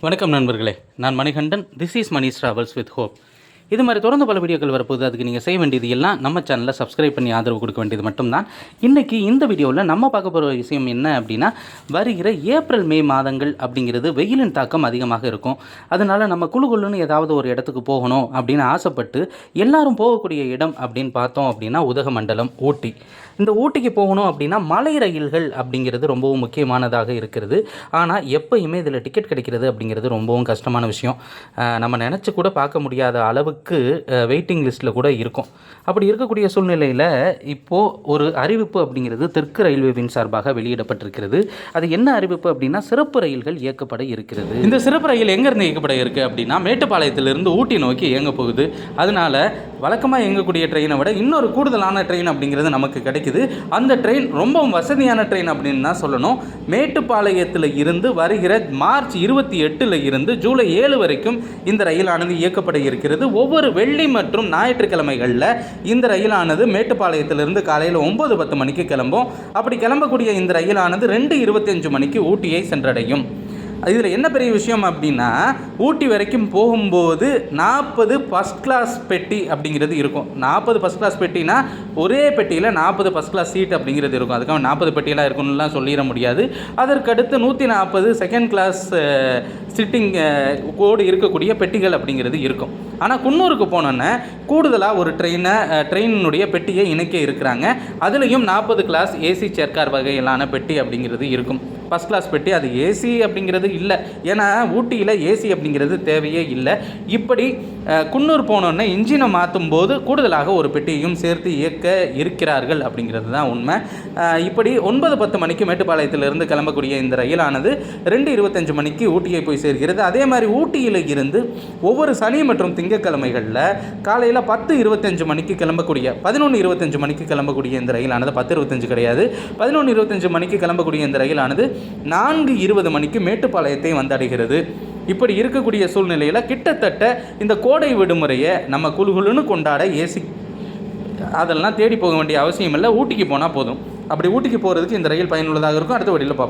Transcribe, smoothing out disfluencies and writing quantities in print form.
வணக்கம் நண்பர்களே, நான் Manikandan. This is Mani's travels with hope. இது மாதிரி தொடர்ந்து பல வீடியோக்கள் வரப்போகுது. அதுக்கு நீங்கள் செய்ய வேண்டியது எல்லாம் நம்ம சேனலில் சப்ஸ்கிரைப் பண்ணி ஆதரவு கொடுக்க வேண்டியது மட்டும்தான். இன்றைக்கி இந்த வீடியோவில் நம்ம பார்க்க போகிற விஷயம் என்ன அப்படின்னா, வருகிற ஏப்ரல் மே மாதங்கள் அப்படிங்கிறது வெயிலின் தாக்கம் அதிகமாக இருக்கும். அதனால் நம்ம குழுன்னு ஏதாவது ஒரு இடத்துக்கு போகணும் அப்படின்னு ஆசைப்பட்டு எல்லாரும் போகக்கூடிய இடம் அப்படின்னு பார்த்தோம் அப்படின்னா உதகமண்டலம், ஊட்டி. இந்த ஊட்டிக்கு போகணும் அப்படின்னா மலை ரயில்கள் அப்படிங்கிறது ரொம்பவும் முக்கியமானதாக இருக்கிறது. ஆனால் எப்போயுமே இதில் டிக்கெட் கிடைக்கிறது அப்படிங்கிறது ரொம்பவும் கஷ்டமான விஷயம். நம்ம நினச்சி கூட பார்க்க முடியாத அளவுக்கு வெயிட்டிங் லிஸ்ட்டில் கூட இருக்கும். அப்படி இருக்கக்கூடிய சூழ்நிலையில் இப்போது ஒரு அறிவிப்பு அப்படிங்கிறது தெற்கு ரயில்வேவின் சார்பாக வெளியிடப்பட்டிருக்கிறது. அது என்ன அறிவிப்பு அப்படின்னா, சிறப்பு ரயில்கள் இயக்கப்பட இருக்கிறது. இந்த சிறப்பு ரயில் எங்கேருந்து இயக்கப்பட இருக்குது அப்படின்னா, மேட்டுப்பாளையத்திலிருந்து ஊட்டி நோக்கி இயங்க போகுது. அதனால் வழக்கமாக இயங்கக்கூடிய ட்ரெயினை விட இன்னொரு கூடுதலான ட்ரெயின் அப்படிங்கிறது நமக்கு கிடைக்குது. அந்த ட்ரெயின் ரொம்பவும் வசதியான ட்ரெயின் அப்படின்னு தான் சொல்லணும். மேட்டுப்பாளையத்தில் இருந்து வருகிற மார்ச் 28 இருந்து ஜூலை 7 வரைக்கும் இந்த ரயிலானது இயக்கப்பட இருக்கிறது. ஒவ்வொரு வெள்ளி மற்றும் ஞாயிற்றுக்கிழமைகளில் இந்த ரயிலானது மேட்டுப்பாளையத்திலிருந்து காலையில் 9:10 மணிக்கு கிளம்பும். அப்படி கிளம்பக்கூடிய இந்த ரயிலானது 2:25 மணிக்கு ஊட்டியை சென்றடையும். இதில் என்ன பெரிய விஷயம் அப்படின்னா, ஊட்டி வரைக்கும் போகும்போது 40 ஃபஸ்ட் கிளாஸ் பெட்டி அப்படிங்கிறது இருக்கும். 40 ஃபஸ்ட் கிளாஸ் பெட்டினா ஒரே பெட்டியில் 40 ஃபஸ்ட் கிளாஸ் சீட் அப்படிங்கிறது இருக்கும். அதுக்காக 40 பெட்டியெல்லாம் இருக்குன்னுலாம் சொல்லிட முடியாது. அதற்கடுத்து 140 செகண்ட் கிளாஸ் சிட்டிங் கோடு இருக்கக்கூடிய பெட்டிகள் அப்படிங்கிறது இருக்கும். ஆனால் குன்னூருக்கு போனோன்னே கூடுதலாக ஒரு ட்ரெயினுடைய பெட்டியை இணைக்க இருக்கிறாங்க. அதுலேயும் 40 கிளாஸ் ஏசி சேர்க்கார் வகையிலான பெட்டி அப்படிங்கிறது இருக்கும். ஃபஸ்ட் கிளாஸ் பெட்டி அது ஏசி அப்படிங்கிறது இல்லை, ஏன்னா ஊட்டியில் ஏசி அப்படிங்கிறது தேவையே இல்லை. இப்படி குன்னூர் போனோன்னே இன்ஜினை மாற்றும் போது கூடுதலாக ஒரு பெட்டியையும் சேர்த்து இயக்க இருக்கிறார்கள் அப்படிங்கிறது தான் உண்மை. இப்படி 9:10 மணிக்கு மேட்டுப்பாளையத்திலிருந்து கிளம்பக்கூடிய இந்த ரயிலானது 2:25 மணிக்கு ஊட்டியை போய் சேர்கிறது. அதே மாதிரி ஊட்டியில் இருந்து ஒவ்வொரு சனி மற்றும் திங்கட்கிழமைகளில் காலையில் 10:25 மணிக்கு கிளம்பக்கூடிய 11:25 மணிக்கு கிளம்பக்கூடிய இந்த ரயிலானது 10:25 கிடையாது, 11:25 மணிக்கு கிளம்பக்கூடிய இந்த ரயிலானது 4:20 மணிக்கு மேட்டுப்பாளையத்தை வந்தடைகிறது. இப்படி இருக்கக்கூடிய சூழ்நிலையில் கிட்டத்தட்ட இந்த கோடை விடுமுறையை நம்ம குழுன்னு கொண்டாட ஏசி அதெல்லாம் தேடி போக வேண்டிய அவசியம் இல்லை. ஊட்டிக்கு போனால் போதும். அப்படி ஊட்டிக்கு போகிறதுக்கு இந்த ரயில் பயனுள்ளதாக இருக்கும். அடுத்த வழியில் பார்ப்போம்.